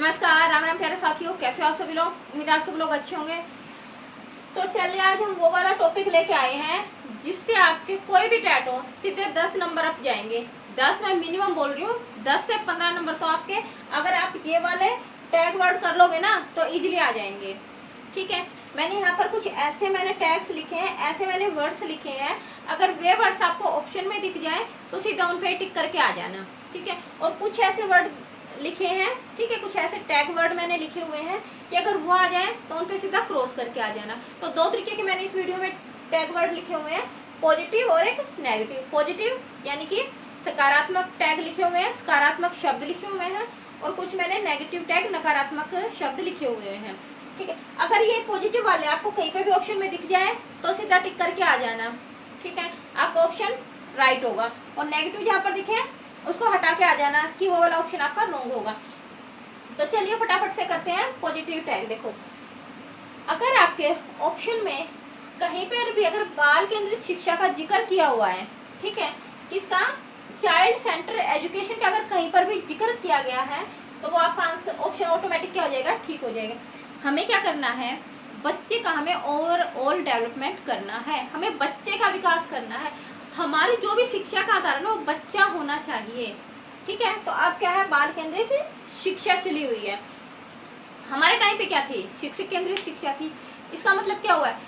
नमस्कार, राम राम प्यारे साथियों, कैसे हो आप सभी लोग। उम्मीद आप सब लोग अच्छे होंगे। तो चलिए आज हम वो वाला टॉपिक लेके आए हैं जिससे आपके कोई भी टैट हो सीधे 10 नंबर अप जाएंगे। 10 मैं मिनिमम बोल रही हूँ, 10 से 15 नंबर तो आपके अगर आप ये वाले टैग वर्ड कर लोगे ना तो इजीली आ जाएंगे। ठीक है, मैंने यहाँ पर कुछ ऐसे मैंने टैग्स लिखे हैं, ऐसे मैंने वर्ड्स लिखे हैं। अगर वे वर्ड्स आपको ऑप्शन में दिख जाए तो सीधा उन पे टिक करके आ जाना। ठीक है, और कुछ ऐसे वर्ड लिखे हैं, ठीक है, कुछ ऐसे टैग वर्ड मैंने लिखे हुए हैं कि अगर वो आ जाए तो उन पे सीधा क्रॉस करके आ जाना। तो दो तरीके के मैंने इस वीडियो में टैग वर्ड लिखे हुए हैं, पॉजिटिव और एक नेगेटिव। पॉजिटिव यानी कि सकारात्मक टैग लिखे हुए हैं, सकारात्मक शब्द लिखे हुए हैं, और कुछ मैंने नेगेटिव टैग नकारात्मक शब्द लिखे हुए हैं। ठीक है, अगर ये पॉजिटिव वाले आपको कहीं पे भी ऑप्शन में दिख जाए तो सीधा टिक करके आ जाना। ठीक है, आपका ऑप्शन राइट होगा, और नेगेटिव जहाँ पर दिखे उसको हटा के आ जाना कि वो वाला ऑप्शन आपका रॉन्ग होगा। तो चलिए फटाफट से करते हैं पॉजिटिव टैग। देखो, अगर आपके ऑप्शन में कहीं पर भी अगर बाल केंद्रित शिक्षा का जिक्र किया हुआ है, ठीक है, किसका, चाइल्ड सेंटर एजुकेशन का अगर कहीं पर भी जिक्र किया गया है तो वो आपका आंसर ऑप्शन ऑटोमेटिक क्या हो जाएगा, ठीक हो जाएगा। हमें क्या करना है, बच्चे का हमें ओवरऑल डेवलपमेंट करना है, हमें बच्चे का विकास करना है। हमारी जो भी शिक्षा का आधार है ना वो बच्चा होना चाहिए। ठीक है, तो अब क्या है, बाल केंद्रित शिक्षा चली हुई है। हमारे टाइम पे क्या थी, शिक्षक केंद्रित शिक्षा थी। इसका मतलब क्या हुआ है,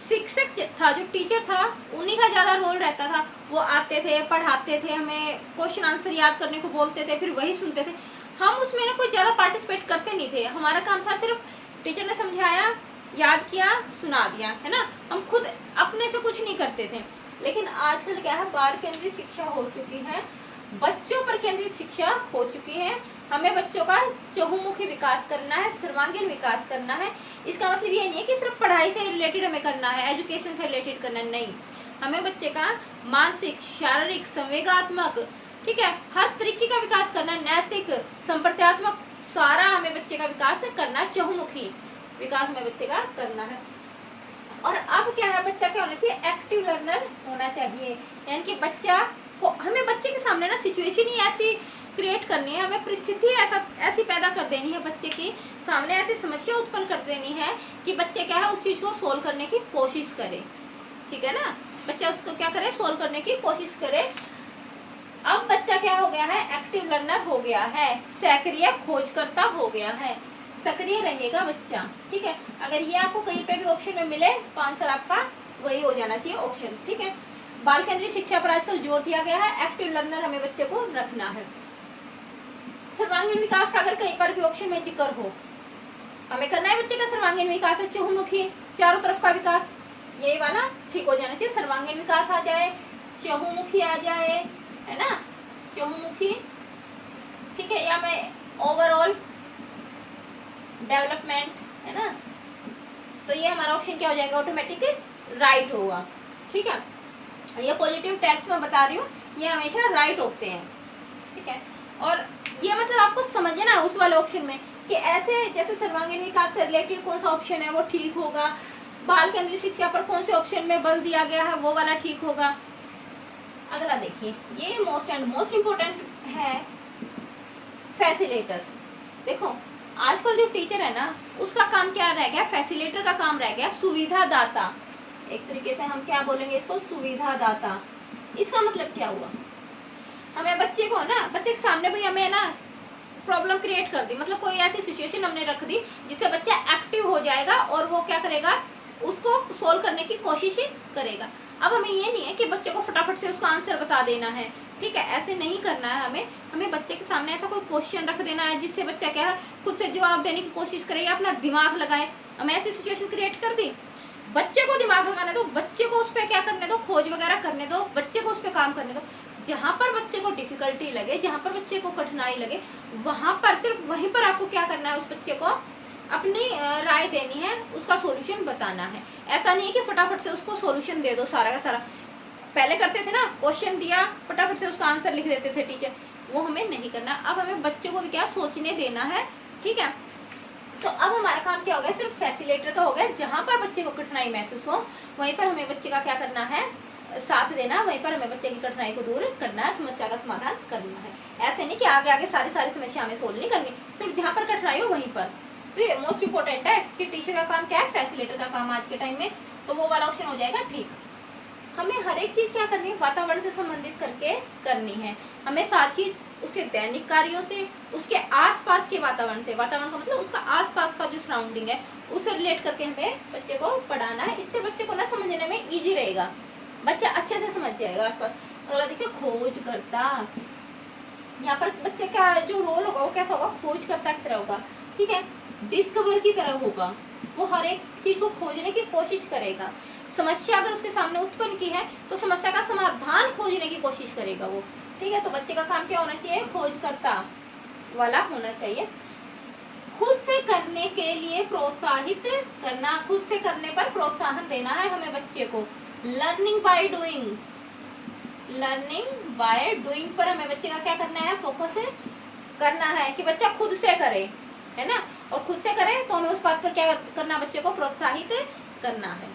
शिक्षक था, जो टीचर था, उन्हीं का ज़्यादा रोल रहता था। वो आते थे, पढ़ाते थे, हमें क्वेश्चन आंसर याद करने को बोलते थे, फिर वही सुनते थे। हम उसमें ना कोई ज़्यादा पार्टिसिपेट करते नहीं थे। हमारा काम था सिर्फ टीचर ने समझाया, याद किया, सुना दिया, है ना। हम खुद अपने से कुछ नहीं करते थे। लेकिन आजकल क्या है, बाल केंद्रित शिक्षा हो चुकी है, बच्चों पर केंद्रित शिक्षा हो चुकी है। हमें बच्चों का चहुमुखी विकास करना है, सर्वांगीण विकास करना है। इसका मतलब ये नहीं है कि सिर्फ पढ़ाई से रिलेटेड हमें करना है, एजुकेशन से रिलेटेड करना है, नहीं। हमें बच्चे का मानसिक, शारीरिक, संवेगात्मक, ठीक है, हर तरीके का विकास करना है, नैतिक, संप्रत्यात्मक, सारा हमें बच्चे का विकास करना है, चहुमुखी विकास हमें बच्चे का करना है। और अब क्या है, बच्चा क्या होना चाहिए, एक्टिव लर्नर होना चाहिए। यानी कि बच्चा को, हमें बच्चे के सामने ना सिचुएशन ही ऐसी क्रिएट करनी है, हमें परिस्थिति ऐसी पैदा कर देनी है, बच्चे के सामने ऐसी समस्या उत्पन्न कर देनी है कि बच्चे क्या है उस चीज़ को सोल्व करने की कोशिश करे। ठीक है ना, बच्चा उसको क्या करे, सोल्व करने की कोशिश करे। अब बच्चा क्या हो गया है, एक्टिव लर्नर हो गया है, सक्रिय खोजकर्ता हो गया है, सक्रिय रहेगा बच्चा। ठीक है, अगर ये आपको कहीं पे भी ऑप्शन में मिले तो आंसर आपका वही हो जाना चाहिए ऑप्शन। ठीक है, बाल केंद्रीय शिक्षा पर आजकल जोर दिया गया है, एक्टिव लर्नर हमें बच्चे को रखना है। सर्वांगीण विकास का अगर कहीं पर भी ऑप्शन में जिक्र हो, हमें करना है बच्चे का सर्वांगीण विकास है, चहुमुखी, चारों तरफ का विकास, यही वाला ठीक हो जाना चाहिए। सर्वांगीण विकास आ जाए, चहुमुखी आ जाए, है ना, चहुमुखी, ठीक है, या मैं ओवरऑल डेवलपमेंट, है ना, तो ये हमारा ऑप्शन क्या हो जाएगा, ऑटोमेटिक राइट होगा। ठीक है, ये पॉजिटिव टैग्स में बता रही हूँ, ये हमेशा राइट होते हैं। ठीक है, और ये मतलब आपको समझना है उस वाले ऑप्शन में कि ऐसे जैसे सर्वांगीण विकास से रिलेटेड कौन सा ऑप्शन है वो ठीक होगा, बाल केंद्रित शिक्षा पर कौन से ऑप्शन में बल दिया गया है वो वाला ठीक होगा। अगला देखिए, ये मोस्ट एंड मोस्ट इम्पोर्टेंट है, फैसिलेटर। देखो, आजकल जो टीचर है ना उसका काम क्या रह गया, फैसिलेटर का काम रह गया सुविधा दाता। एक तरीके से हम क्या बोलेंगे इसको, सुविधा दाता। इसका मतलब क्या हुआ, हमें बच्चे को ना, बच्चे के सामने भी हमें ना प्रॉब्लम क्रिएट कर दी, मतलब कोई ऐसी सिचुएशन हमने रख दी जिससे बच्चा एक्टिव हो जाएगा और वो क्या करेगा, उसको सोल्व करने की कोशिश ही करेगा। अब हमें ये नहीं है कि बच्चे को फटाफट से उसका आंसर बता देना है। ठीक है, ऐसे नहीं करना है हमें बच्चे के सामने ऐसा कोई क्वेश्चन रख देना है जिससे बच्चा क्या है खुद से जवाब देने की कोशिश करे या अपना दिमाग लगाए। हमें ऐसी सिचुएशन क्रिएट कर दी, बच्चे को दिमाग लगाने दो, बच्चे को उस पर क्या करने दो, खोज वगैरह करने दो, बच्चे को उस पर काम करने दो। जहाँ पर बच्चे को डिफिकल्टी लगे, जहाँ पर बच्चे को कठिनाई लगे, वहाँ पर सिर्फ वहीं पर आपको क्या करना है, उस बच्चे को अपनी राय देनी है, उसका सॉल्यूशन बताना है। ऐसा नहीं है कि फटाफट से उसको सॉल्यूशन दे दो सारा का सारा। पहले करते थे ना, क्वेश्चन दिया फटाफट से उसका आंसर लिख देते थे टीचर, वो हमें नहीं करना। अब हमें बच्चों को भी क्या सोचने देना है। ठीक है, तो अब हमारा काम क्या हो गया, सिर्फ फैसिलेटर का हो गया। जहाँ पर बच्चे को कठिनाई महसूस हो वहीं पर हमें बच्चे का क्या करना है, साथ देना, वहीं पर हमें बच्चे की कठिनाई को दूर करना है, समस्या का समाधान करना है। ऐसे नहीं कि आगे आगे सारी समस्या हमें सोल्व नहीं करनी, सिर्फ जहाँ पर कठिनाई आई हो वहीं पर। तो ये मोस्ट इंपॉर्टेंट है कि टीचर का काम क्या है, फैसिलिटेटर का काम आज के टाइम में, तो वो वाला ऑप्शन हो जाएगा ठीक। हमें हर एक चीज क्या करनी है, वातावरण से संबंधित करके करनी है। हमें सारी चीज उसके दैनिक कार्यों से, उसके आसपास के वातावरण से, वातावरण का मतलब उसका आसपास का जो सराउंडिंग है उससे रिलेट करके हमें बच्चे को पढ़ाना है। इससे बच्चे को ना समझने में इजी रहेगा, बच्चा अच्छे से समझ जाएगा आसपास। अगला देखिए खोज करता, यहाँ पर बच्चे का जो रोल होगा वो कैसा होगा, खोज करता की तरह होगा, ठीक है, डिस्कवर की तरह होगा। वो हर एक चीज को खोजने की कोशिश करेगा। समस्या अगर उसके सामने उत्पन्न की है तो समस्या का समाधान खोजने की कोशिश करेगा वो, ठीक है। तो बच्चे का काम क्या होना चाहिए, खोजकर्ता वाला होना चाहिए। खुद से करने के लिए प्रोत्साहित करना, खुद से करने पर प्रोत्साहन देना है हमें बच्चे को। Learning by doing, learning by doing पर हमें बच्चे का क्या करना है, फोकस करना है कि बच्चा खुद से करे, है ना। और खुद से करे तो हमें उस बात पर क्या करना, बच्चे को प्रोत्साहित करना है,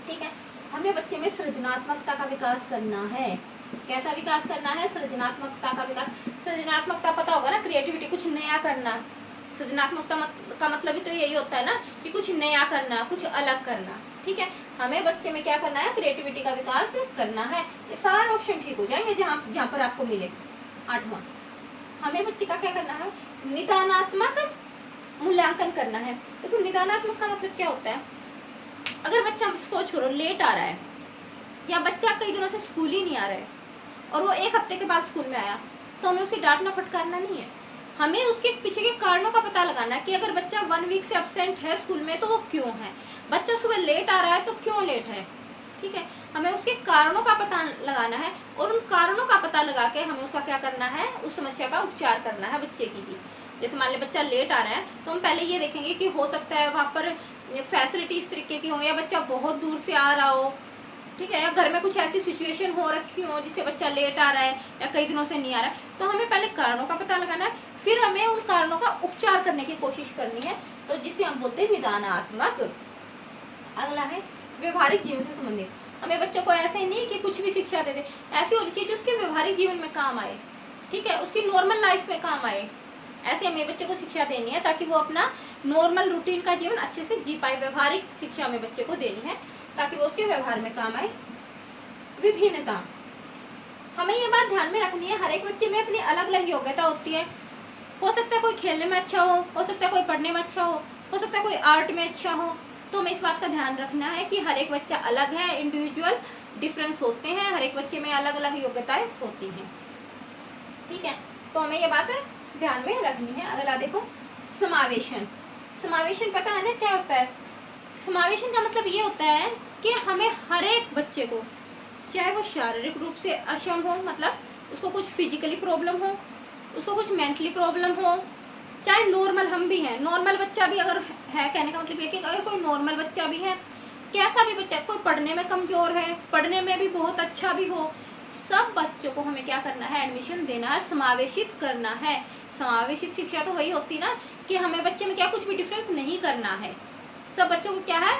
ठीक है। हमें बच्चे में सृजनात्मकता का विकास करना है। कैसा विकास करना है, सृजनात्मकता का विकास। सृजनात्मकता पता होगा ना, क्रिएटिविटी, कुछ नया करना। सृजनात्मकता का मतलब ही तो यही होता है ना कि कुछ नया करना, कुछ अलग करना, ठीक है। हमें बच्चे में क्या करना है, क्रिएटिविटी का विकास करना है। ये सारे ऑप्शन ठीक हो जाएंगे जहाँ पर आपको मिले। 8वां, हमें बच्चे का क्या करना है, निदानात्मक मूल्यांकन करना है। देखो निदानात्मक का मतलब क्या होता है, अगर बच्चा उसको छोड़ो लेट आ रहा है या बच्चा कई दिनों से स्कूल ही नहीं आ रहा है और वो 1 हफ्ते के बाद स्कूल में आया, तो हमें उसे डांटना फटकारना नहीं है। हमें उसके पीछे के कारणों का पता लगाना है कि अगर बच्चा 1 वीक से एब्सेंट है स्कूल में तो वो क्यों है, बच्चा सुबह लेट आ रहा है तो क्यों लेट है, ठीक है। हमें उसके कारणों का पता लगाना है और उन कारणों का पता लगा के हमें उसका क्या करना है, उस समस्या का उपचार करना है बच्चे की भी। जैसे मान लीजिए बच्चा लेट आ रहा है तो हम पहले ये देखेंगे कि हो सकता है वहाँ पर फैसिलिटी इस तरीके की हो, या बच्चा बहुत दूर से आ रहा हो, ठीक है, या घर में कुछ ऐसी सिचुएशन हो रखी हो जिससे बच्चा लेट आ रहा है या कई दिनों से नहीं आ रहा है। तो हमें पहले कारणों का पता लगाना है, फिर हमें उन कारणों का उपचार करने की कोशिश करनी है, तो जिसे हम बोलते हैं निदानात्मक। अगला है व्यवहारिक जीवन से संबंधित। हमें बच्चों को ऐसे नहीं कि कुछ भी शिक्षा दे दे, ऐसी होनी चाहिए जो उसके व्यवहारिक जीवन में काम आए, ठीक है, उसकी नॉर्मल लाइफ में काम आए। ऐसे हमें बच्चे को शिक्षा देनी है ताकि वो अपना नॉर्मल रूटीन का जीवन अच्छे से जी पाए। व्यवहारिक शिक्षा हमें बच्चे को देनी है ताकि वो उसके व्यवहार में काम आए। विभिन्नता, हमें ये बात ध्यान में रखनी है, हर एक बच्चे में अपनी अलग अलग योग्यता होती है। हो सकता है कोई खेलने में अच्छा हो सकता है कोई पढ़ने में अच्छा हो सकता है कोई आर्ट में अच्छा हो। तो हमें इस बात का ध्यान रखना है कि हर एक बच्चा अलग है, इंडिविजुअल डिफरेंस होते हैं, हर एक बच्चे में अलग अलग योग्यताएं होती हैं, ठीक है। तो हमें ये बात ध्यान में रखनी है। अगला देखो समावेशन। समावेशन पता है ना क्या होता है, समावेशन का मतलब ये होता है कि हमें हर एक बच्चे को, चाहे वो शारीरिक रूप से अक्षम हो, मतलब उसको कुछ फिजिकली प्रॉब्लम हो, उसको कुछ मेंटली प्रॉब्लम हो, चाहे नॉर्मल हम भी हैं, नॉर्मल बच्चा भी अगर है, कहने का मतलब ये कि अगर कोई नॉर्मल बच्चा भी है, कैसा भी बच्चा, कोई पढ़ने में कमज़ोर है, पढ़ने में भी बहुत अच्छा भी हो, सब बच्चों को हमें क्या करना है, एडमिशन देना है, समावेशित करना है। समावेशित शिक्षा तो वही होती ना कि हमें बच्चे में क्या कुछ भी डिफरेंस नहीं करना है, सब बच्चों को क्या है,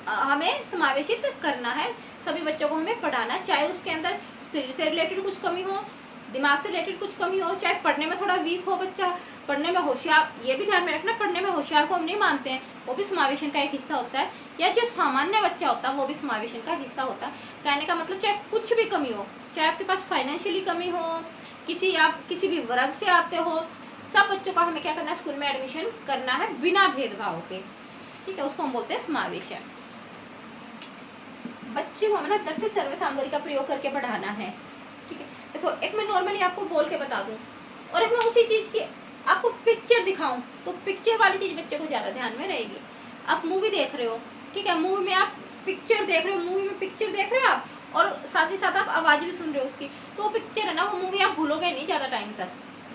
हमें समावेशित करना है, सभी बच्चों को हमें पढ़ाना है, चाहे उसके अंदर शरीर से रिलेटेड कुछ कमी हो, दिमाग से रिलेटेड कुछ कमी हो, चाहे पढ़ने में थोड़ा वीक हो बच्चा, पढ़ने में होशियार, ये भी ध्यान में रखना, पढ़ने में होशियार को हम नहीं मानते हैं, वो भी समावेशन का एक हिस्सा होता है, या जो सामान्य बच्चा होता है वो भी समावेशन का हिस्सा होता है। कहने का मतलब चाहे कुछ भी कमी हो, चाहे आपके पास फाइनेंशियली कमी हो, आप किसी भी वर्ग से आते हो, सब बच्चों का हमें क्या करना है, स्कूल में एडमिशन करना है बिना भेदभाव के, ठीक है, उसको हम बोलते हैं समावेशन। बच्चे को हमें ना दस से सर्वे सामग्री का प्रयोग करके पढ़ाना है, ठीक है। देखो एक मैं नॉर्मली आपको बोल के बता दूं और एक मैं उसी चीज़ की आपको पिक्चर दिखाऊं, तो पिक्चर वाली चीज़ बच्चे को ज़्यादा ध्यान में रहेगी। आप मूवी देख रहे हो, ठीक है, मूवी में आप पिक्चर देख रहे हो, मूवी में पिक्चर देख रहे हो आप, और साथ ही साथ आप आवाज़ भी सुन रहे हो उसकी, तो वो पिक्चर है ना, वो मूवी आप भूलोगे नहीं ज़्यादा टाइम तक,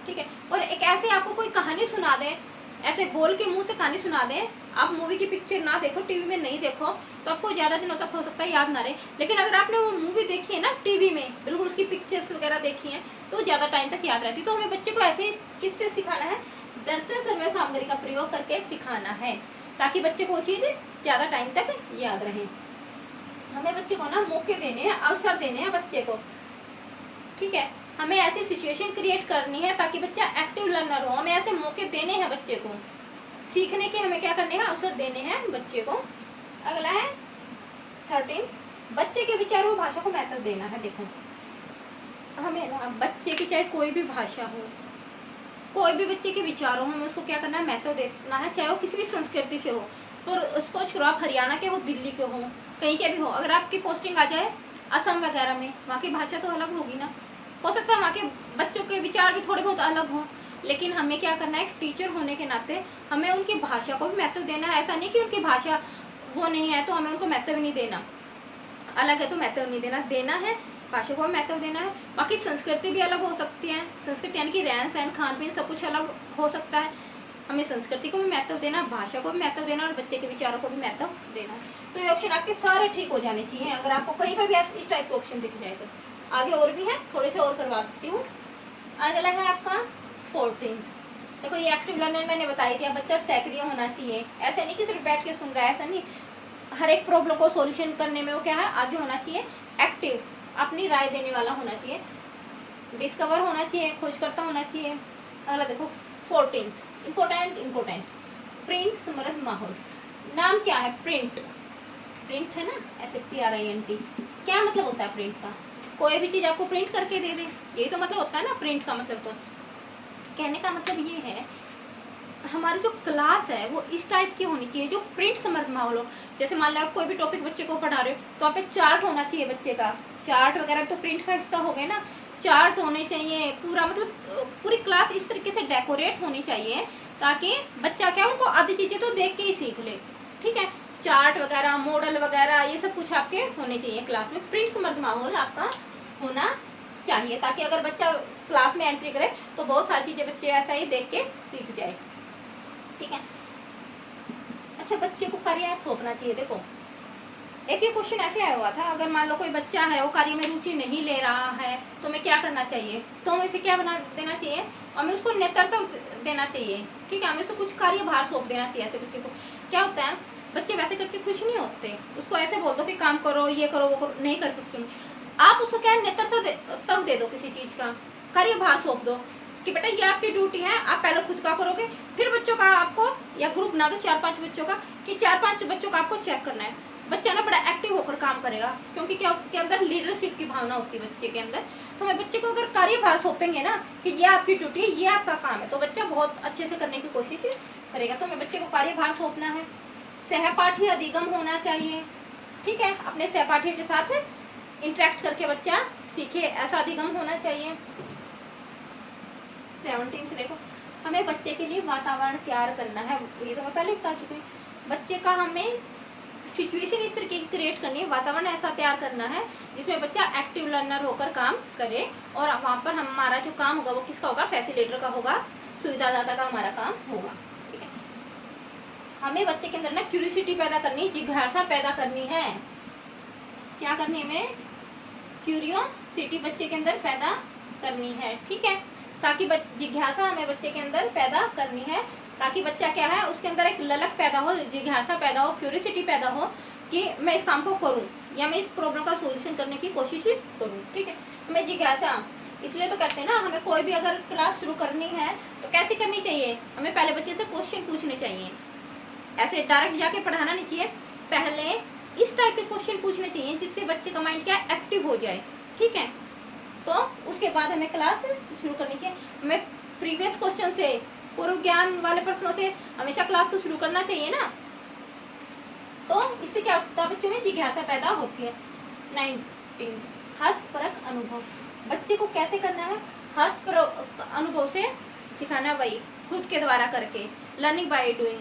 ठीक है। और एक ऐसे आपको कोई कहानी सुना दे, ऐसे बोल के मुंह से कहानी सुना दें, आप मूवी की पिक्चर ना देखो, टीवी में नहीं देखो, तो आपको ज़्यादा दिनों तक हो सकता है याद ना रहे। लेकिन अगर आपने वो मूवी देखी है ना टीवी में, बिल्कुल उसकी पिक्चर्स वगैरह देखी हैं, तो ज़्यादा टाइम तक याद रहती है। तो हमें बच्चे को ऐसे ही किससे सिखाना है, दृश्य सर्वे सामग्री का प्रयोग करके सिखाना है, ताकि बच्चे को वो चीज़ ज़्यादा टाइम तक याद रहे। हमें बच्चे को ना मौके देने हैं, अवसर देने हैं बच्चे को, ठीक है। हमें ऐसी सिचुएशन क्रिएट करनी है ताकि बच्चा एक्टिव लर्नर हो। हमें ऐसे मौके देने हैं बच्चे को सीखने के, हमें क्या करने हैं, अवसर देने हैं बच्चे को। अगला है 13, बच्चे के विचारों व भाषा को महत्व देना है। देखो हमें ना बच्चे की चाहे कोई भी भाषा हो, कोई भी बच्चे के विचारों हमें उसको क्या करना है, महत्व देना है, चाहे वो किसी भी संस्कृति से हो। सपोज करो आप हरियाणा के हो, दिल्ली के हो, कहीं के भी हो, अगर आपकी पोस्टिंग आ जाए असम वगैरह में, वहाँ की भाषा तो अलग होगी ना। हो सकता है वहाँ के बच्चों के विचार भी थोड़े बहुत अलग हों, लेकिन हमें क्या करना है, एक टीचर होने के नाते हमें उनकी भाषा को भी महत्व देना है। ऐसा नहीं कि उनकी भाषा वो नहीं है तो हमें उनको महत्व नहीं देना, अलग है तो महत्व नहीं देना, देना है भाषा को महत्व देना है। बाकी संस्कृति भी अलग हो सकती है, संस्कृति यानी कि रहन सहन खान पीन सब कुछ अलग हो सकता है। हमें संस्कृति को भी महत्व देना, भाषा को भी महत्व देना और बच्चे के विचारों को भी महत्व देना। तो ये ऑप्शन आपके सारे ठीक हो जाने चाहिए। अगर आपको कहीं पर भी इस टाइप के ऑप्शन दिख जाए तो आगे और भी है, थोड़े से और करवा देती हूँ। अगला है आपका 14। देखो ये एक्टिव लर्नर मैंने बताई थी, बच्चा सक्रिय होना चाहिए। ऐसे नहीं कि सिर्फ बैठ के सुन रहा है, ऐसा नहीं, हर एक प्रॉब्लम को सॉल्यूशन करने में वो क्या है, आगे होना चाहिए, एक्टिव, अपनी राय देने वाला होना चाहिए, डिस्कवर होना चाहिए, खोजकर्ता होना चाहिए। अगला देखो 14 इम्पोर्टेंट प्रिंट समृद्ध माहौल। नाम क्या है, प्रिंट है ना, PRINT। क्या मतलब होता है प्रिंट का, कोई भी चीज़ आपको प्रिंट करके दे दे, यही तो मतलब होता है ना प्रिंट का। मतलब तो कहने का मतलब ये है हमारी जो क्लास है वो इस टाइप की होनी चाहिए जो प्रिंट समृद्ध माहौल हो। जैसे मान लो आप कोई भी टॉपिक बच्चे को पढ़ा रहे हो तो वहाँ पे चार्ट होना चाहिए बच्चे का, चार्ट वगैरह तो प्रिंट का हिस्सा हो गए ना, चार्ट होने चाहिए पूरा, मतलब पूरी क्लास इस तरीके से डेकोरेट होनी चाहिए ताकि बच्चा क्या उनको आधी चीज़ें तो देख के ही सीख ले। ठीक है, चार्ट वगैरह, मॉडल वगैरह, ये सब कुछ आपके होने चाहिए क्लास में, प्रिंट समृद्ध माहौल आपका होना चाहिए ताकि अगर बच्चा क्लास में एंट्री करे तो बहुत सारी चीज़ें बच्चे ऐसा ही देख के सीख जाए। ठीक है, अच्छा बच्चे को कार्य सौंपना चाहिए। देखो एक ये क्वेश्चन ऐसे आया हुआ था, अगर मान लो कोई बच्चा है वो कार्य में रुचि नहीं ले रहा है तो हमें क्या करना चाहिए, तो हमें इसे क्या बना देना चाहिए, हमें उसको नेतृत्व देना चाहिए। ठीक है, हमें उसको कुछ कार्य भार सौंप देना चाहिए। ऐसे बच्चे को क्या होता है, बच्चे वैसे करके खुश नहीं होते, उसको ऐसे बोल दो कि काम करो, ये करो, वो करो, नहीं करके खुश नहीं। आप उसको क्या नेतृत्व दे दो, किसी चीज़ का कार्य भार सौंप दो कि बेटा ये आपकी ड्यूटी है, आप पहले खुद का करोगे, फिर बच्चों का आपको, या ग्रुप बना दो 4-5 बच्चों का कि 4-5 बच्चों का आपको चेक करना है। बच्चा ना बड़ा एक्टिव होकर काम करेगा क्योंकि क्या उसके अंदर लीडरशिप की भावना होती है बच्चे के अंदर। तो हमें बच्चे को अगर कार्यभार सौंपेंगे ना कि ये आपकी ड्यूटी है, ये आपका काम है, तो बच्चा बहुत अच्छे से करने की कोशिश करेगा। तो हमें बच्चे को कार्यभार सौंपना है। सहपाठी अधिगम होना चाहिए। ठीक है, अपने सहपाठियों के साथ इंटरेक्ट करके बच्चा सीखे, ऐसा अधिगम होना चाहिए। 17 देखो, हमें बच्चे के लिए वातावरण तैयार करना है। ये तो मैं पहले बता चुकी हूँ, बच्चे का हमें सिचुएशन इस तरीके की क्रिएट करनी है, वातावरण ऐसा तैयार करना है जिसमें बच्चा एक्टिव लर्नर होकर काम करे और वहाँ पर हमारा जो काम होगा वो किसका होगा, फैसिलिटेटर का होगा, सुविधादाता का हमारा काम होगा। ठीक है, हमें बच्चे के अंदर ना क्यूरियोसिटी पैदा करनी, जिज्ञासा पैदा करनी है। क्या करनी है, हमें क्यूरियोसिटी बच्चे के अंदर पैदा करनी है। ठीक है, ताकि जिज्ञासा हमें बच्चे के अंदर पैदा करनी है ताकि बच्चा क्या है उसके अंदर एक ललक पैदा हो, जिज्ञासा पैदा हो, क्यूरियोसिटी पैदा हो कि मैं इस काम को करूं या मैं इस प्रॉब्लम का सॉल्यूशन करने की कोशिश करूं। ठीक है, हमें जिज्ञासा, इसलिए तो कहते हैं ना हमें कोई भी अगर क्लास शुरू करनी है तो कैसे करनी चाहिए, हमें पहले बच्चे से क्वेश्चन पूछने चाहिए। ऐसे डायरेक्ट जाके पढ़ाना नहीं चाहिए, पहले इस टाइप के क्वेश्चन पूछने चाहिए जिससे बच्चे का माइंड क्या एक्टिव हो जाए। ठीक है, तो उसके बाद हमें क्लास शुरू करनी चाहिए। हमें प्रीवियस क्वेश्चन से, पूर्व ज्ञान वाले प्रश्नों से हमेशा क्लास को शुरू करना चाहिए ना, तो इससे क्या होता है, बच्चों में जिज्ञासा पैदा होती है। 19 हस्तपरक अनुभव, बच्चे को कैसे करना है, हस्तपरक अनुभव से सिखाना, वही खुद के द्वारा करके, लर्निंग बाय डूइंग,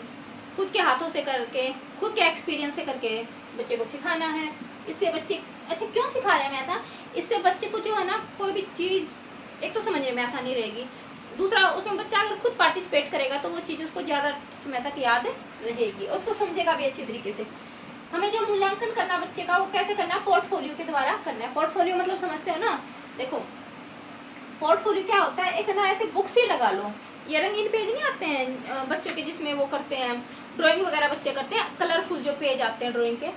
खुद के हाथों से करके, खुद के एक्सपीरियंस से करके बच्चे को सिखाना है। इससे बच्चे, अच्छा क्यों सिखा रहे हैं मैं ऐसा, इससे बच्चे को जो है ना कोई भी चीज़ एक तो समझने में आसानी रहेगी, दूसरा उसमें बच्चा अगर खुद पार्टिसिपेट करेगा तो वो चीज़ उसको ज़्यादा समय तक याद रहेगी और उसको समझेगा भी अच्छी तरीके से। हमें जो मूल्यांकन करना बच्चे का वो कैसे करना है, पोर्टफोलियो के द्वारा करना है। पोर्टफोलियो मतलब समझते हो ना, देखो पोर्टफोलियो क्या होता है, एक ना ऐसे बुक्स ही लगा लो, ये रंगीन पेज नहीं आते हैं बच्चों के जिसमें वो करते हैं ड्राइंग वगैरह बच्चे करते हैं, कलरफुल जो पेज आते हैं ड्राइंग के,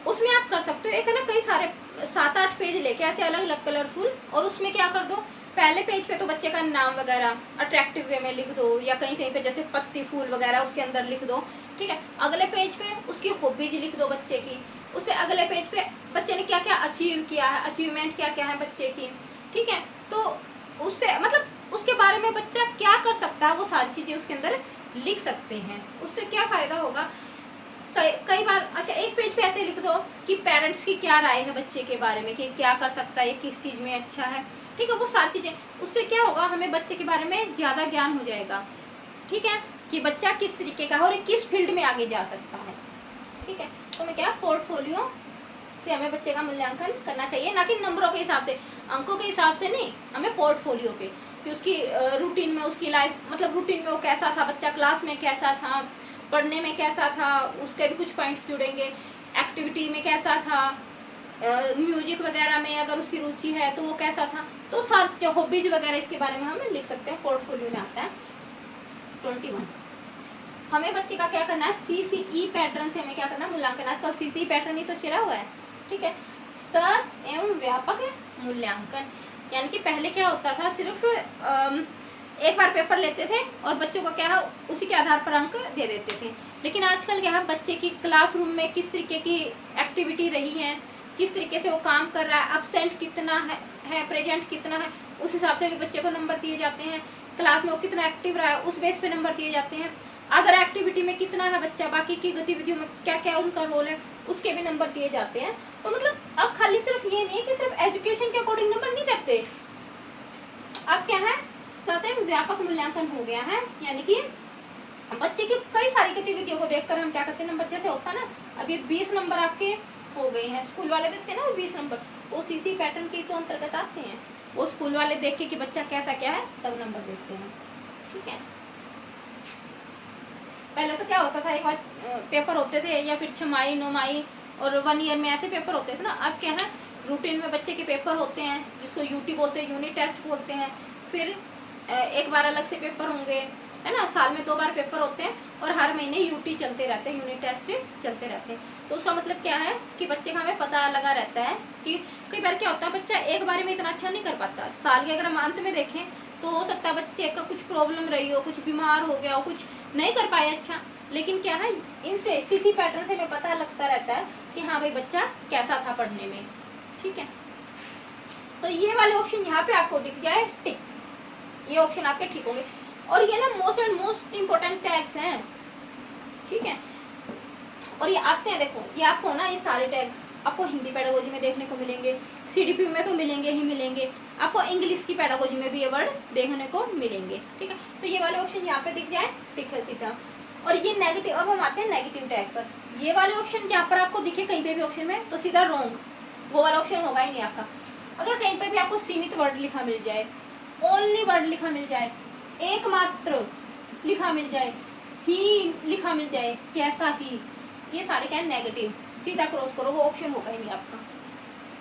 उसमें आप कर सकते हो, एक है ना कई सारे 7-8 पेज लेके ऐसे अलग अलग कलरफुल, और उसमें क्या कर दो, पहले पेज पे तो बच्चे का नाम वगैरह अट्रैक्टिव वे में लिख दो, या कहीं कहीं पे जैसे पत्ती फूल वगैरह उसके अंदर लिख दो, ठीक है। अगले पेज पे उसकी हॉबीज लिख दो बच्चे की, उससे अगले पेज पे बच्चे ने क्या क्या अचीव किया है, अचीवमेंट क्या क्या है बच्चे की, ठीक है। तो उससे मतलब उसके बारे में बच्चा क्या कर सकता है वो सारी चीज़ें उसके अंदर लिख सकते हैं। उससे क्या फ़ायदा होगा, कई बार अच्छा एक पेज पे ऐसे लिख दो कि पेरेंट्स की क्या राय है बच्चे के बारे में, कि क्या कर सकता है, किस चीज़ में अच्छा है, ठीक है। वो सारी चीज़ें, उससे क्या होगा, हमें बच्चे के बारे में ज़्यादा ज्ञान हो जाएगा, ठीक है, कि बच्चा किस तरीके का है और किस फील्ड में आगे जा सकता है, ठीक है। तो मैं क्या, पोर्टफोलियो से हमें बच्चे का मूल्यांकन करना चाहिए, ना कि नंबरों के हिसाब से, अंकों के हिसाब से नहीं, हमें पोर्टफोलियो के, कि उसकी रूटीन में, उसकी लाइफ मतलब रूटीन में वो कैसा था बच्चा, क्लास में कैसा था, पढ़ने में कैसा था, उसके भी कुछ पॉइंट्स जुड़ेंगे, एक्टिविटी में कैसा था, म्यूजिक वगैरह में अगर उसकी रुचि है तो वो कैसा था, तो सारे हॉबीज वगैरह इसके बारे में हम लिख सकते हैं, पोर्टफोलियो में आता है। 21 हमें बच्चे का क्या करना है, CCE पैटर्न से हमें क्या करना है, मूल्यांकन। आजकल CCE पैटर्न ही तो चला हुआ है, ठीक है, स्तर एवं व्यापक मूल्यांकन। यानी कि पहले क्या होता था, सिर्फ एक बार पेपर लेते थे और बच्चों को क्या है उसी के आधार पर अंक दे देते थे, लेकिन आजकल क्या है, बच्चे की क्लासरूम में किस तरीके की एक्टिविटी रही है, किस तरीके से वो काम कर रहा है, अब्सेंट कितना है प्रेजेंट कितना है, उस हिसाब से भी बच्चे को नंबर दिए जाते हैं। क्लास में वो कितना एक्टिव रहा है उस बेस पे नंबर दिए जाते हैं। अदर एक्टिविटी में कितना है बच्चा, बाकी की गतिविधियों में क्या क्या उनका रोल है, उसके भी नंबर दिए जाते हैं। तो मतलब अब खाली सिर्फ ये नहीं है कि सिर्फ एजुकेशन के अकॉर्डिंग नंबर नहीं देते, अब क्या है, सतत व्यापक मूल्यांकन हो गया है। यानी कि बच्चे की कई सारी गतिविधियों को देखकर हम क्या करते हैं, नंबर जैसे होता है ना, अब ये 20 नंबर आपके हो गए हैं, स्कूल वाले देते हैं ना वो 20 नंबर, वो CC पैटर्न के तो अंतर्गत आते हैं। वो स्कूल वाले देख के कि बच्चा कैसा क्या है तब नंबर देते हैं, ठीक है। पहले तो क्या होता था, एक बार पेपर होते थे या फिर 6 माही 9 माही और 1 ईयर में ऐसे पेपर होते थे ना। अब क्या है, रूटीन में बच्चे के पेपर होते हैं जिसको UT बोलते हैं, यूनिट टेस्ट बोलते हैं, फिर एक बार अलग से पेपर होंगे, है ना, साल में 2 बार पेपर होते हैं और हर महीने UT चलते रहते हैं, यूनिट टेस्ट चलते रहते हैं। तो उसका मतलब क्या है कि बच्चे का हमें पता लगा रहता है कि कई बार क्या होता है, बच्चा एक बार में इतना अच्छा नहीं कर पाता, साल के अगर हम अंत में देखें तो हो सकता है बच्चे का कुछ प्रॉब्लम रही हो, कुछ बीमार हो गया हो, कुछ नहीं कर पाए अच्छा, लेकिन क्या है, इनसे CC पैटर्न से हमें पता लगता रहता है कि हाँ भाई बच्चा कैसा था पढ़ने में, ठीक है। तो ये वाले ऑप्शन यहाँ पे आपको दिख जाए टिक, ये ऑप्शन आपके ठीक होंगे। और ये ना मोस्ट इम्पोर्टेंट टैग्स हैं, ठीक है, और ये आते हैं, देखो ये आपको ना, ये सारे टैग आपको हिंदी पेडागोजी में देखने को मिलेंगे, CDP में तो मिलेंगे ही मिलेंगे, आपको इंग्लिश की पेडागोजी में भी ये वर्ड देखने को मिलेंगे, ठीक है। तो ये वाले ऑप्शन यहाँ पे दिख जाए टिक है सीधा। और ये नेगेटिव, अब हम आते हैं नेगेटिव टैग पर। ये वाले ऑप्शन जहाँ पर आपको दिखे कहीं पे भी ऑप्शन में तो सीधा रॉन्ग, वो वाला ऑप्शन होगा ही नहीं आपका। अगर कहीं पे भी आपको सीमित वर्ड लिखा मिल जाए, ओनली वर्ड लिखा मिल जाए, एकमात्र लिखा मिल जाए, ही लिखा मिल जाए, कैसा ही, ये सारे क्या है नेगेटिव, सीधा क्रॉस करो, वो ऑप्शन होगा ही नहीं आपका,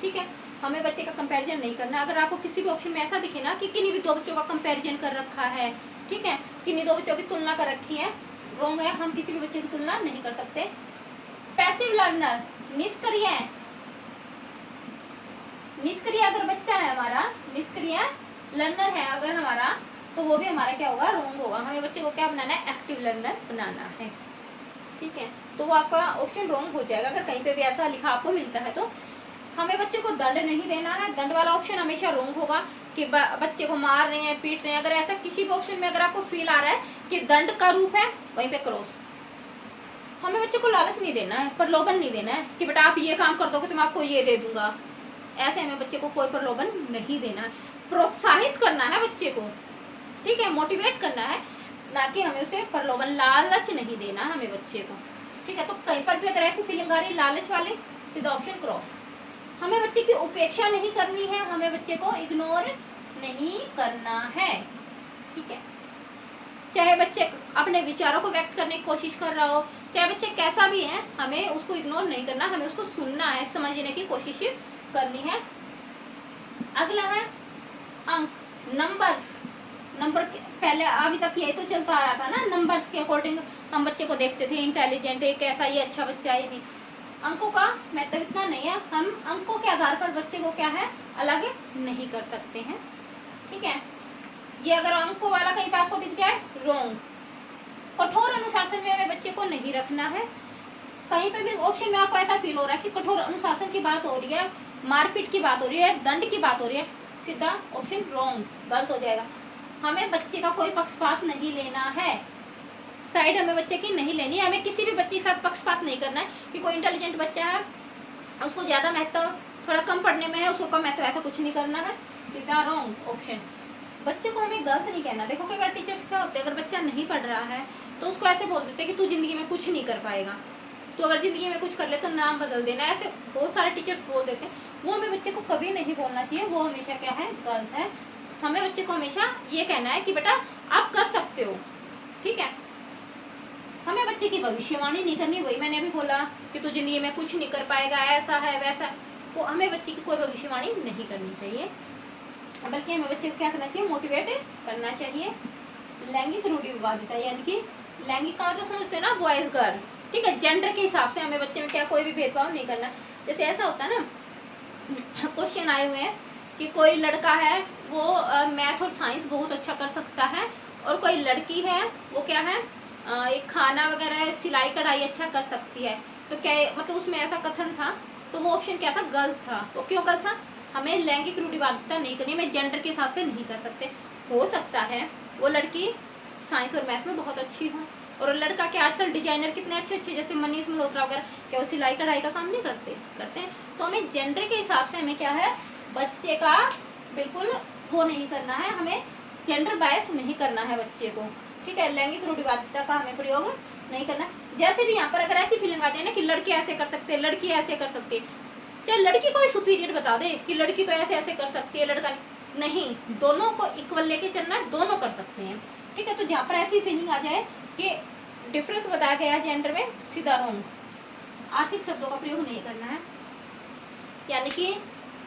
ठीक है। हमें बच्चे का कंपैरिजन नहीं करना। अगर आपको किसी भी ऑप्शन में ऐसा दिखे ना कि किन्हीं भी 2 बच्चों का कंपैरिजन कर रखा है, ठीक है, किन्हीं 2 बच्चों की तुलना कर रखी है, रॉन्ग है, हम किसी भी बच्चे की तुलना नहीं कर सकते। पैसिव लर्नर, निष्क्रिय अगर बच्चा है हमारा, निष्क्रिय लर्नर है अगर हमारा, तो वो भी हमारा क्या होगा, रॉन्ग होगा। हमें बच्चे को क्या बनाना है, एक्टिव लर्नर बनाना है, ठीक है। तो वो आपका ऑप्शन रॉन्ग हो जाएगा अगर कहीं पे भी ऐसा लिखा आपको मिलता है। तो हमें बच्चे को दंड नहीं देना है, दंड वाला ऑप्शन हमेशा रॉन्ग होगा कि बच्चे को मार रहे हैं, पीट रहे हैं। अगर ऐसा किसी भी ऑप्शन में अगर आपको फील आ रहा है कि दंड का रूप है, वहीं पे क्रॉस। हमें बच्चे को लालच नहीं देना है, प्रलोभन नहीं देना है कि बेटा आप ये काम कर दोगे तो मैं आपको ये दे दूंगा, ऐसे हमें बच्चे को कोई प्रलोभन नहीं देना है। प्रोत्साहित करना है बच्चे को, ठीक है, मोटिवेट करना है, ना कि हमें उसे प्रलोभन, लालच नहीं देना हमें बच्चे को, ठीक है। तो कहीं पर भी अगर ऐसी फीलिंग आ रही लालच वाले, सीधा ऑप्शन क्रॉस। हमें बच्चे की उपेक्षा नहीं करनी है, हमें बच्चे को इग्नोर नहीं करना है, ठीक है। चाहे बच्चे अपने विचारों को व्यक्त करने की कोशिश कर रहा हो, चाहे बच्चे कैसा भी है, हमें उसको इग्नोर नहीं करना, हमें उसको सुनना है, समझने की कोशिश करनी है। अगला है अंक, नंबर्स। नंबर पहले अभी तक यही तो चलता आ रहा था ना, नंबर्स के अकॉर्डिंग हम बच्चे को देखते थे, इंटेलिजेंट है, कैसा, ये अच्छा बच्चा है नहीं। अंकों का महत्व इतना नहीं है, हम अंकों के आधार पर बच्चे को क्या है अलग नहीं कर सकते हैं। ठीक है, ये अगर अंकों वाला कहीं पर आपको दिख जाए रॉन्ग। कठोर अनुशासन में हमें बच्चे को नहीं रखना है। कहीं पे भी ऑप्शन में आपको ऐसा फील हो रहा है कि कठोर अनुशासन की बात हो रही है, मारपीट की बात हो रही है, दंड की बात हो रही है, सीधा ऑप्शन रॉन्ग, गलत हो जाएगा। हमें बच्चे का कोई पक्षपात नहीं लेना है, साइड हमें बच्चे की नहीं लेनी है। हमें किसी भी बच्चे के साथ पक्षपात नहीं करना है कि कोई इंटेलिजेंट बच्चा है उसको ज़्यादा महत्व थोड़ा कम पढ़ने में है, उसको कम महत्व, ऐसा कुछ नहीं करना है, सीधा रॉन्ग ऑप्शन। बच्चे को हमें गलत नहीं कहना। देखो कई बार टीचर्स क्या होते हैं, अगर बच्चा नहीं पढ़ रहा है तो उसको ऐसे बोल देते हैं कि तू ज़िंदगी में कुछ नहीं कर पाएगा, तो अगर ज़िंदगी में कुछ कर ले तो नाम बदल देना, ऐसे बहुत सारे टीचर्स बोल देते हैं। वो हमें बच्चे को कभी नहीं बोलना चाहिए, वो हमेशा क्या है गलत है। हमें बच्चे को हमेशा ये कहना है कि बेटा आप कर सकते हो। ठीक है, हमें बच्चे की भविष्यवाणी नहीं करनी। वही मैंने अभी बोला कि तू ज़िंदगी में कुछ नहीं कर पाएगा, ऐसा है वैसा, तो हमें बच्चे की कोई भविष्यवाणी नहीं करनी चाहिए, बल्कि हमें बच्चे को क्या करना चाहिए, मोटिवेट करना चाहिए। लैंगिक रूढ़िवादिता यानी कि लैंगिक का मतलब समझते हैं ना, बॉयज़ गर्ल। ठीक है, जेंडर के हिसाब से हमें बच्चे में क्या कोई भी भेदभाव नहीं करना। जैसे ऐसा होता है ना, क्वेश्चन आए हुए हैं कि कोई लड़का है वो मैथ और साइंस बहुत अच्छा कर सकता है, और कोई लड़की है वो क्या है एक खाना वगैरह सिलाई कढ़ाई अच्छा कर सकती है, तो क्या मतलब उसमें ऐसा कथन था, तो वो ऑप्शन क्या था, गलत था। वो क्यों गलत था, हमें लैंगिक रूढ़िवादिता नहीं करनी, हमें जेंडर के हिसाब से नहीं कर सकते। हो सकता है वो लड़की साइंस और मैथ में बहुत अच्छी हो, और लड़का क्या आजकल डिजाइनर कितने अच्छे अच्छे जैसे मनीष मल्होत्रा वगैरह, क्या वो सिलाई कढ़ाई का काम नहीं करते हैं। तो हमें जेंडर के हिसाब से हमें क्या है बच्चे का बिल्कुल वो नहीं करना है, हमें जेंडर बायस नहीं करना है बच्चे को। ठीक है, लैंगिक रूढ़िवादिता का हमें प्रयोग नहीं करना। जैसे भी यहाँ पर अगर ऐसी फीलिंग आ जाए ना कि लड़के ऐसे कर सकते हैं, लड़की ऐसे कर सकती है, चाहे लड़की कोई सुपीरियर बता दे कि लड़की तो ऐसे ऐसे कर सकती है, लड़का नहीं, दोनों को इक्वल लेके चलना है, दोनों कर सकते हैं। ठीक है, तो जहाँ पर ऐसी फीलिंग आ जाए कि डिफरेंस बताया गया है जेंडर में, सीधा रॉन्ग। आर्थिक शब्दों का प्रयोग नहीं करना है, यानी कि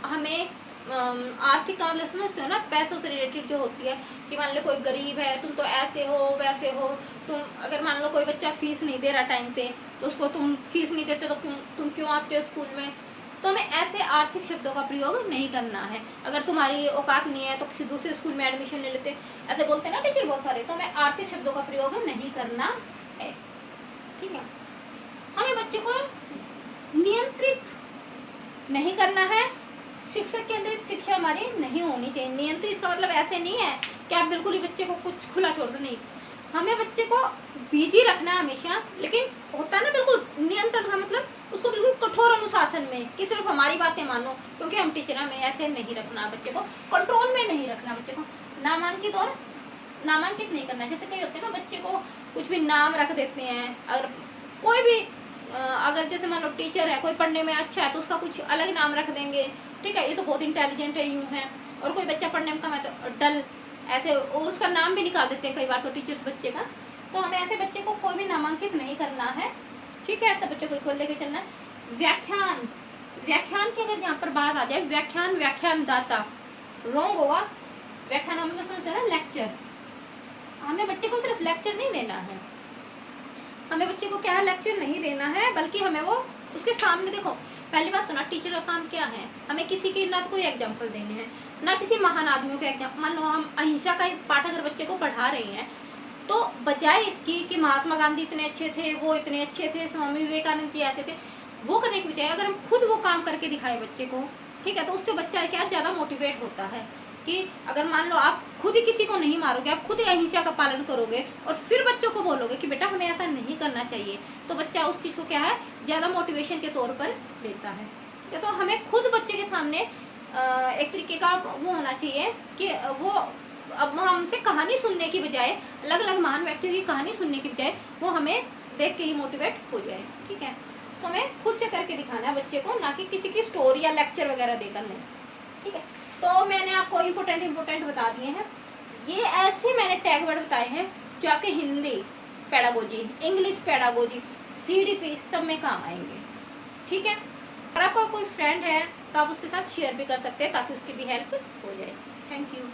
हमें आर्थिक का मतलब समझते हो ना, पैसों से रिलेटेड जो होती है कि मान लो कोई गरीब है, तुम तो ऐसे हो वैसे हो, तुम अगर मान लो कोई बच्चा फीस नहीं दे रहा टाइम पे, तो उसको तुम फीस नहीं देते तो तुम क्यों आते हो स्कूल में, तो हमें ऐसे आर्थिक शब्दों का प्रयोग नहीं करना है। अगर तुम्हारी औकात नहीं है तो किसी दूसरे स्कूल में एडमिशन ले लेते, ऐसे बोलते हैं ना टीचर बहुत सारे, तो हमें आर्थिक शब्दों का प्रयोग नहीं करना है। ठीक है, हमें बच्चे को नियंत्रित नहीं करना है, शिक्षक केंद्रित शिक्षा हमारी नहीं होनी चाहिए। नियंत्रित का मतलब ऐसे नहीं है कि आप बिल्कुल ही बच्चे को कुछ खुला छोड़ दो, नहीं, हमें बच्चे को बिजी रखना है हमेशा, लेकिन होता है ना बिल्कुल नियंत्रण का मतलब उसको बिल्कुल कठोर अनुशासन में कि सिर्फ हमारी बातें मानो, क्योंकि हम टीचर हमें ऐसे नहीं रखना बच्चे को, कंट्रोल में नहीं रखना बच्चे को, नामांकित और नामांकित नहीं करना। जैसे कई होते हैं ना बच्चे को कुछ भी नाम रख देते हैं, अगर कोई भी अगर जैसे मान लो टीचर है, कोई पढ़ने में अच्छा है तो उसका कुछ अलग नाम रख देंगे। ठीक है, ये तो बहुत इंटेलिजेंट है, यूँ है, और कोई बच्चा पढ़ने में कम है तो डल, ऐसे उसका नाम भी निकाल देते हैं कई बार तो टीचर्स बच्चे का। तो हमें ऐसे बच्चे को कोई भी नामांकित नहीं करना है। ठीक है, ऐसे बच्चे को इक्वल लेके चलना है। व्याख्यान, व्याख्यान की अगर यहाँ पर बात आ जाए, व्याख्यान व्याख्यानदाता रॉन्ग होगा। व्याख्यान हम तो समझते हैं ना लेक्चर, हमें बच्चे को सिर्फ लेक्चर नहीं देना है, हमें बच्चे को क्या है लेक्चर नहीं देना है, बल्कि हमें वो उसके सामने, देखो पहली बात तो ना टीचर का काम क्या है, हमें किसी की ना तो कोई एग्जाम्पल देने हैं, ना किसी महान आदमियों के एग्जाम्पल। मान लो हम अहिंसा का पाठ अगर बच्चे को पढ़ा रहे हैं, तो बजाय इसकी कि महात्मा गांधी इतने अच्छे थे, वो इतने अच्छे थे, स्वामी विवेकानंद जी ऐसे थे, वो करने के बजाय अगर हम खुद वो काम करके दिखाए बच्चे को, ठीक है, तो उससे बच्चा क्या ज़्यादा मोटिवेट होता है कि अगर मान लो आप खुद ही किसी को नहीं मारोगे, आप खुद ही अहिंसा का पालन करोगे और फिर बच्चों को बोलोगे कि बेटा हमें ऐसा नहीं करना चाहिए, तो बच्चा उस चीज़ को क्या है ज़्यादा मोटिवेशन के तौर पर लेता है। ठीक है, तो हमें खुद बच्चे के सामने एक तरीके का वो होना चाहिए कि वो अब हमसे कहानी सुनने की बजाय, अलग अलग महान व्यक्तियों की कहानी सुनने की बजाय वो हमें देख के ही मोटिवेट हो जाए। ठीक है, तो हमें खुद से करके दिखाना है बच्चे को, ना कि किसी की स्टोरी या लेक्चर वगैरह देकर नहीं। ठीक है, तो मैंने आपको इम्पोर्टेंट बता दिए हैं। ये ऐसे मैंने टैग वर्ड बताए हैं जो आपके Hindi pedagogy, English pedagogy, CDP सब में काम आएंगे। ठीक है, अगर आपका कोई फ्रेंड है तो आप उसके साथ शेयर भी कर सकते हैं ताकि उसकी भी हेल्प हो जाए। Thank you.